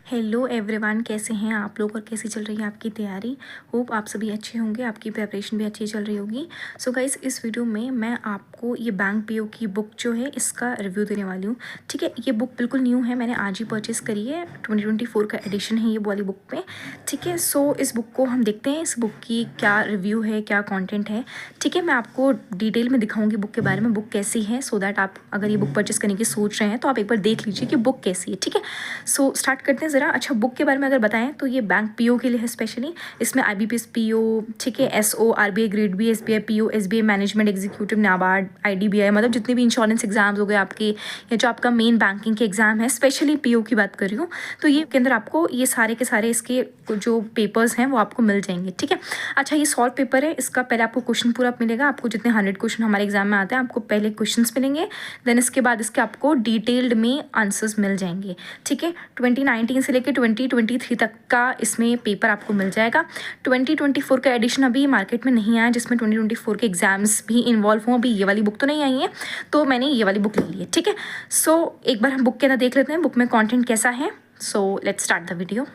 Hello everyone, कैसे हैं आप लोग और कैसी चल रही है आपकी तैयारी। होप आप सभी अच्छे होंगे, आपकी प्रिपरेशन भी अच्छी चल रही होगी। सो गाइस, इस वीडियो में मैं आपको ये बैंक पीओ की बुक जो है इसका रिव्यू देने वाली हूँ। ठीक है, ये बुक बिल्कुल न्यू है, मैंने आज ही परचेस करी है। 2024 का एडिशन है ये वाली बुक पे। ठीक है, सो इस बुक को हम देखते हैं, इस बुक की क्या रिव्यू है, क्या कॉन्टेंट है। ठीक है, मैं आपको डिटेल में दिखाऊंगी बुक के बारे में, बुक कैसी है, सो दैट आप अगर ये बुक परचेस करने की सोच रहे हैं तो आप एक बार देख लीजिए कि बुक कैसी है। ठीक है, सो स्टार्ट करते हैं ज़रा। अच्छा, बुक के बारे में अगर बताएं तो ये बैंक पीओ के लिए है स्पेशली। इसमें आईबीपीएस पीओ, ठीक है, SO, RBI grade B, SBI PO, SBI management executive, NABARD, IDBI, मतलब जितने भी इंश्योरेंस एग्जाम्स हो गए आपके, या जो आपका मेन बैंकिंग के एग्जाम है, स्पेशली पीओ की बात कर रही हूँ, तो ये के अंदर आपको ये सारे के सारे इसके जो पेपर्स हैं वो आपको मिल जाएंगे। ठीक है, अच्छा, ये सॉल्व पेपर है इसका। पहले आपको क्वेश्चन पूरा मिलेगा, आपको जितने 100 क्वेश्चन हमारे एग्जाम में आते हैं आपको पहले क्वेश्चन मिलेंगे, देन इसके बाद इसके आपको डिटेल्ड में आंसर्स मिल जाएंगे। ठीक है, 2019 से लेकर 2023 तक का इसमें पेपर आपको मिल जाएगा। 2024 का एडिशन अभी मार्केट में नहीं आया जिसमें 2024 के एग्जाम्स भी इन्वॉल्व हों। अभी ये वाली बुक तो नहीं आई है, तो मैंने ये वाली बुक ले ली है। ठीक है, सो एक बार हम बुक के अंदर देख लेते हैं बुक में कंटेंट कैसा है। So let's start the video.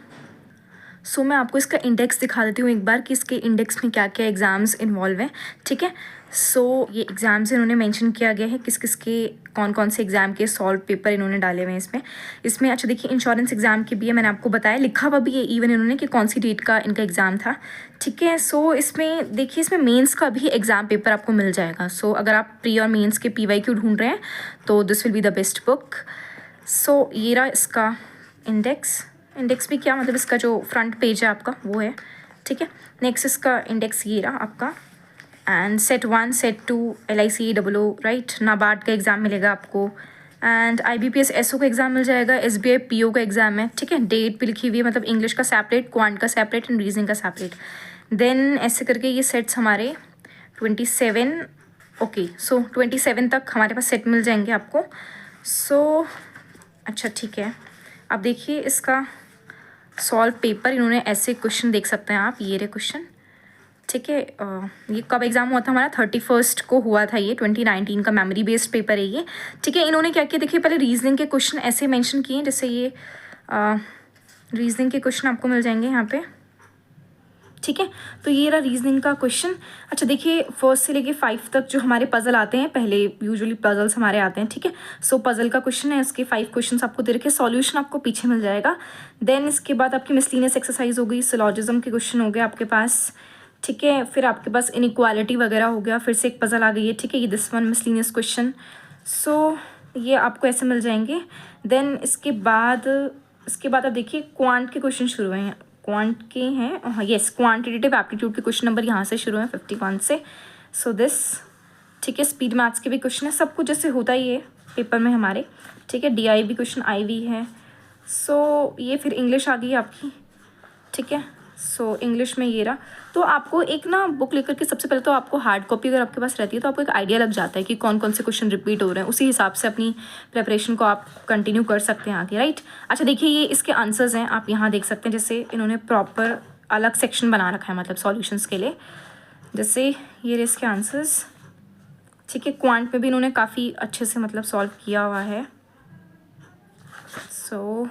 So मैं आपको इसका इंडेक्स दिखा देती हूँ एक बार कि इसके इंडेक्स में क्या क्या एग्ज़ाम्स इन्वॉल्व हैं। ठीक है, सो ये एग्ज़ाम्स इन्होंने मेंशन किया गया है, किस किस के कौन कौन से एग्ज़ाम के सॉल्व पेपर इन्होंने डाले हुए हैं इसमें। अच्छा देखिए, इंश्योरेंस एग्ज़ाम के भी है, मैंने आपको बताया, लिखा हुआ भी है इवन इन्होंने कि कौन सी डेट का इनका एग्ज़ाम था। ठीक है, सो इसमें देखिए, इसमें मेंस का भी एग्ज़ाम पेपर आपको मिल जाएगा। सो अगर आप प्री और मेंस के PYQ ढूंढ रहे हैं तो this will be the best book. So ये रहा इसका इंडेक्स भी क्या मतलब, इसका जो फ्रंट पेज है आपका वो है। ठीक है, नेक्स्ट इसका इंडेक्स ये रहा आपका। And set 1, set 2, LICAO, right, NABARD का एग्ज़ाम मिलेगा आपको। एंड IBPS SO का एग्ज़ाम मिल जाएगा, SBI PO का एग्ज़ाम है। ठीक है, डेट भी लिखी हुई है, मतलब इंग्लिश का सेपरेट, क्वांट का सेपरेट एंड रीजनिंग का सेपरेट। देन ऐसे करके ये सेट्स हमारे 27, ओके, सो 27 तक हमारे पास सेट मिल जाएंगे आपको। सो अच्छा ठीक है, अब देखिए इसका सॉल्व पेपर, इन्होंने ऐसे क्वेश्चन देख सकते हैं आप, ये रहे क्वेश्चन। ठीक है, ये कब एग्ज़ाम हुआ था हमारा, 31 को हुआ था ये, 2019 का मेमोरी बेस्ड पेपर है ये। ठीक है, इन्होंने क्या किया देखिए, पहले रीजनिंग के क्वेश्चन ऐसे मेंशन किए, जैसे ये रीजनिंग के क्वेश्चन आपको मिल जाएंगे यहाँ पे। ठीक है, तो ये रहा रीजनिंग का क्वेश्चन। अच्छा देखिए, 1 से लेके 5 तक जो हमारे पजल आते हैं, पहले यूजुअली पजल्स हमारे आते हैं। ठीक है, सो पजल का क्वेश्चन है, उसके 5 क्वेश्चन आपको दे रखे, सॉल्यूशन आपको पीछे मिल जाएगा। देन इसके बाद आपकी मिसलिनियस एक्सरसाइज हो गई, सिलॉजिज्म के क्वेश्चन हो गए आपके पास। ठीक है, फिर आपके पास इनइक्वालिटी वगैरह हो गया, फिर से एक पजल आ गई है। ठीक है, ये दिस वन मिसलिनियस क्वेश्चन, सो ये आपको ऐसे मिल जाएंगे। देन इसके बाद आप देखिए क्वांट के क्वेश्चन शुरू हैं, क्वांट के हैं, हाँ यस, क्वांटिटेटिव एप्टीट्यूड के क्वेश्चन नंबर यहाँ से शुरू हैं 51 से। सो दिस, ठीक है, स्पीड मैथ्स के भी क्वेश्चन है, सब कुछ जैसे होता ही है पेपर में हमारे। ठीक है, DI भी क्वेश्चन IV है। सो ये फिर इंग्लिश आ गई आपकी। ठीक है, सो इंग्लिश में ये रहा। तो आपको एक ना बुक लेकर के, सबसे पहले तो आपको हार्ड कॉपी अगर आपके पास रहती है तो आपको एक आइडिया लग जाता है कि कौन कौन से क्वेश्चन रिपीट हो रहे हैं, उसी हिसाब से अपनी प्रिपरेशन को आप कंटिन्यू कर सकते हैं आगे, राइट। अच्छा देखिए, ये इसके आंसर्स हैं, आप यहाँ देख सकते हैं, जैसे इन्होंने प्रॉपर अलग सेक्शन बना रखा है, मतलब सॉल्यूशंस के लिए, जैसे ये रहे इसके आंसर्स। ठीक है, क्वांट में भी इन्होंने काफ़ी अच्छे से मतलब सॉल्व किया हुआ है। सो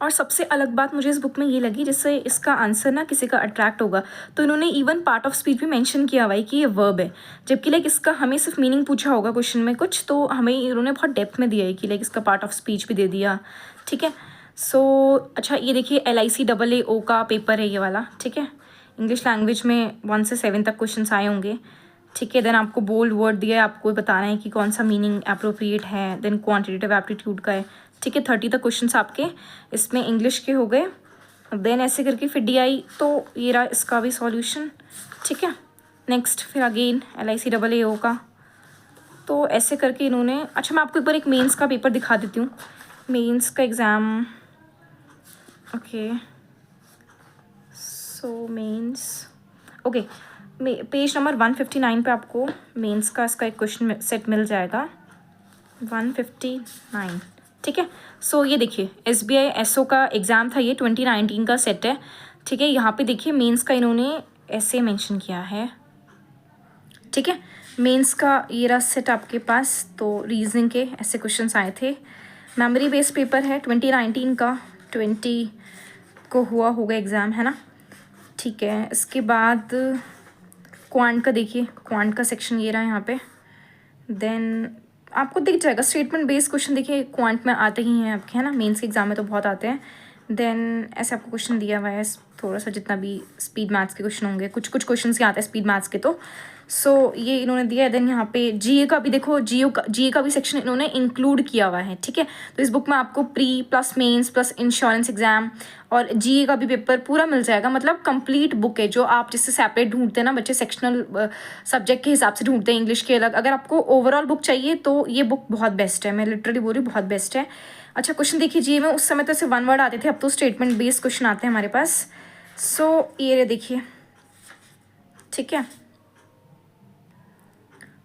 और सबसे अलग बात मुझे इस बुक में ये लगी, जिससे इसका आंसर ना किसी का अट्रैक्ट होगा, तो इन्होंने इवन पार्ट ऑफ स्पीच भी मेंशन किया हुआ है कि ये वर्ब है, जबकि लाइक इसका हमें सिर्फ मीनिंग पूछा होगा क्वेश्चन में कुछ, तो हमें इन्होंने बहुत डेप्थ में दिया है कि लाइक इसका पार्ट ऑफ स्पीच भी दे दिया। ठीक है, सो अच्छा ये देखिए, LICAO का पेपर है ये वाला। ठीक है, इंग्लिश लैंग्वेज में 1 से 7 तक क्वेश्चन आए होंगे। ठीक है, देन आपको बोल्ड वर्ड दिया है, आपको बताना है कि कौन सा मीनिंग अप्रोप्रिएट है। देन क्वांटिटेटिव एप्टीट्यूड का है। ठीक है, 30 तक क्वेश्चंस आपके इसमें इंग्लिश के हो गए। देन ऐसे करके फिर DI, तो ये रहा इसका भी सॉल्यूशन। ठीक है, नेक्स्ट फिर अगेन LICAO का, तो ऐसे करके इन्होंने। अच्छा मैं आपको एक बार एक मेंस का पेपर दिखा देती हूँ, मेंस का एग्ज़ाम। ओके, सो मेंस, ओके, पेज नंबर 159 पे आपको मेंस का इसका एक क्वेश्चन सेट मिल जाएगा, 159। ठीक है, सो ये देखिए, SBI SO का एग्ज़ाम था ये, 2019 का सेट है। ठीक है, यहाँ पे देखिए मेंस का इन्होंने ऐसे मेंशन किया है। ठीक है, मेंस का ये रहा सेट आपके पास, तो रीजनिंग के ऐसे क्वेश्चंस आए थे। मेमोरी बेस्ड पेपर है 2019 का। 20 को हुआ होगा एग्ज़ाम, है ना। ठीक है, इसके बाद क्वांट का देखिए, क्वांट का सेक्शन ये रहा यहाँ पे। देन आपको दिख जाएगा स्टेटमेंट बेस्ड क्वेश्चन, देखिए क्वांट में आते ही हैं आपके, है ना, मेंस के एग्जाम में तो बहुत आते हैं। देन ऐसे आपको क्वेश्चन दिया हुआ है थोड़ा सा, जितना भी स्पीड मैथ्स के क्वेश्चन होंगे, कुछ कुछ क्वेश्चन ही आते हैं स्पीड मैथ्स के तो। सो ये इन्होंने दिया है। देन यहाँ पे जीए का भी देखो, जीए का भी सेक्शन इन्होंने इंक्लूड किया हुआ है, ठीक है। तो इस बुक में आपको pre plus mains plus insurance exam और जीए का भी पेपर पूरा मिल जाएगा। मतलब कंप्लीट बुक है, जो आप जिससे सेपरेट ढूंढते हैं ना बच्चे, सेक्शनल सब्जेक्ट के हिसाब से ढूंढते हैं, इंग्लिश के अलग। अगर आपको ओवरऑल बुक चाहिए तो ये बुक बहुत बेस्ट है, मैं लिटरली बोल रही हूँ, बहुत बेस्ट है। अच्छा क्वेश्चन देखिए, जीए में उस समय तो ऐसे वन वर्ड आते थे, अब तो स्टेटमेंट बेस्ड क्वेश्चन आते हैं हमारे पास। सो ये देखिए, ठीक है।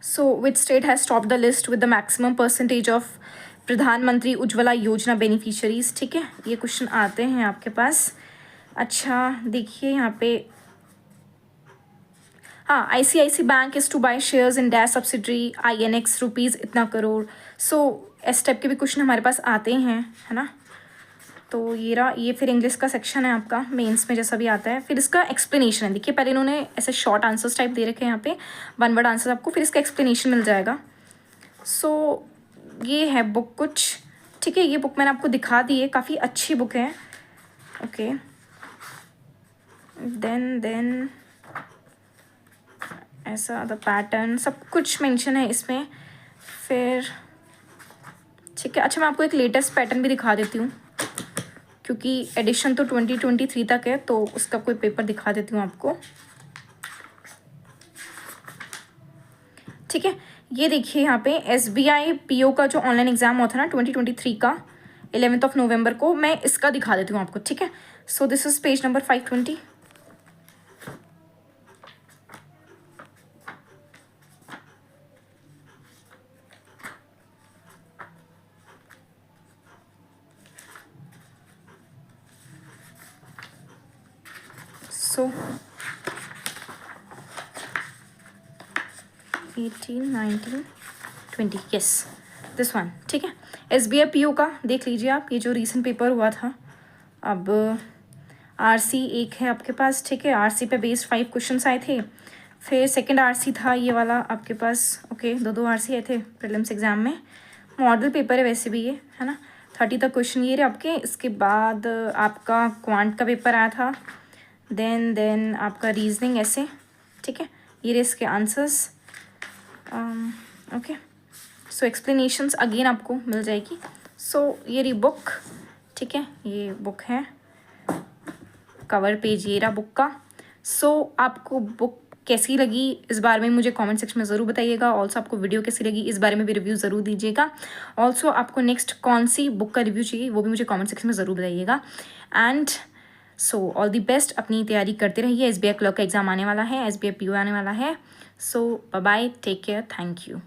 So which state has top the list with the maximum percentage of Pradhan Mantri Ujjwala योजना बेनिफिशियरीज, ठीक है। ये क्वेश्चन आते हैं आपके पास। अच्छा देखिए यहाँ पे, हाँ, ICICI bank is to buy shares in dash subsidiary INX rupees इतना करोड़। सो इस टाइप के भी क्वेश्चन हमारे पास आते हैं, है ना। तो ये रहा, ये फिर इंग्लिश का सेक्शन है आपका मेंस में जैसा भी आता है। फिर इसका एक्सप्लेनेशन है, देखिए पहले इन्होंने ऐसे शॉर्ट आंसर्स टाइप दे रखे हैं यहाँ पे, वन वर्ड आंसर आपको, फिर इसका एक्सप्लेनेशन मिल जाएगा। सो ये है बुक कुछ, ठीक है। ये बुक मैंने आपको दिखा दी है, काफ़ी अच्छी बुक है, ओके। देन ऐसा द पैटर्न सब कुछ मेंशन है इसमें। फिर ठीक है, अच्छा मैं आपको एक लेटेस्ट पैटर्न भी दिखा देती हूँ, क्योंकि एडिशन तो 2023 तक है, तो उसका कोई पेपर दिखा देती हूँ आपको, ठीक है। ये देखिए यहाँ पे SBI PO का जो ऑनलाइन एग्जाम हुआ था ना 2023 का 11 नवंबर को, मैं इसका दिखा देती हूँ आपको, ठीक है। So this is page number 520। So 18, 19, 20, yes this one, ठीक है। SBI PO का देख लीजिए आप, ये जो रीसेंट पेपर हुआ था। अब RC एक है आपके पास, ठीक है। RC पे बेस्ड 5 क्वेश्चन आए थे। फिर सेकंड RC था ये वाला आपके पास, ओके। दो RC आए थे प्रीलिम्स एग्जाम में। मॉडल पेपर है वैसे भी ये, है ना। 30 तक क्वेश्चन ये रहे आपके। इसके बाद आपका क्वांट का पेपर आया था। देन आपका रीजनिंग ऐसे, ठीक है। ये रहे इसके आंसर्स, ओके। सो एक्सप्लेनेशंस अगेन आपको मिल जाएगी। सो ये रही बुक, ठीक है। ये बुक है, कवर पेज ये रहा बुक का। सो आपको बुक कैसी लगी इस बारे में मुझे कमेंट सेक्शन में ज़रूर बताइएगा। ऑल्सो आपको वीडियो कैसी लगी इस बारे में भी रिव्यू ज़रूर दीजिएगा। ऑल्सो आपको नेक्स्ट कौन सी बुक का रिव्यू चाहिए वो भी मुझे कमेंट सेक्शन में ज़रूर बताइएगा। And so all the best, अपनी तैयारी करते रहिए। SBI क्लर्क का एग्जाम आने वाला है, SBI PO आने वाला है। So bye bye, take care, thank you.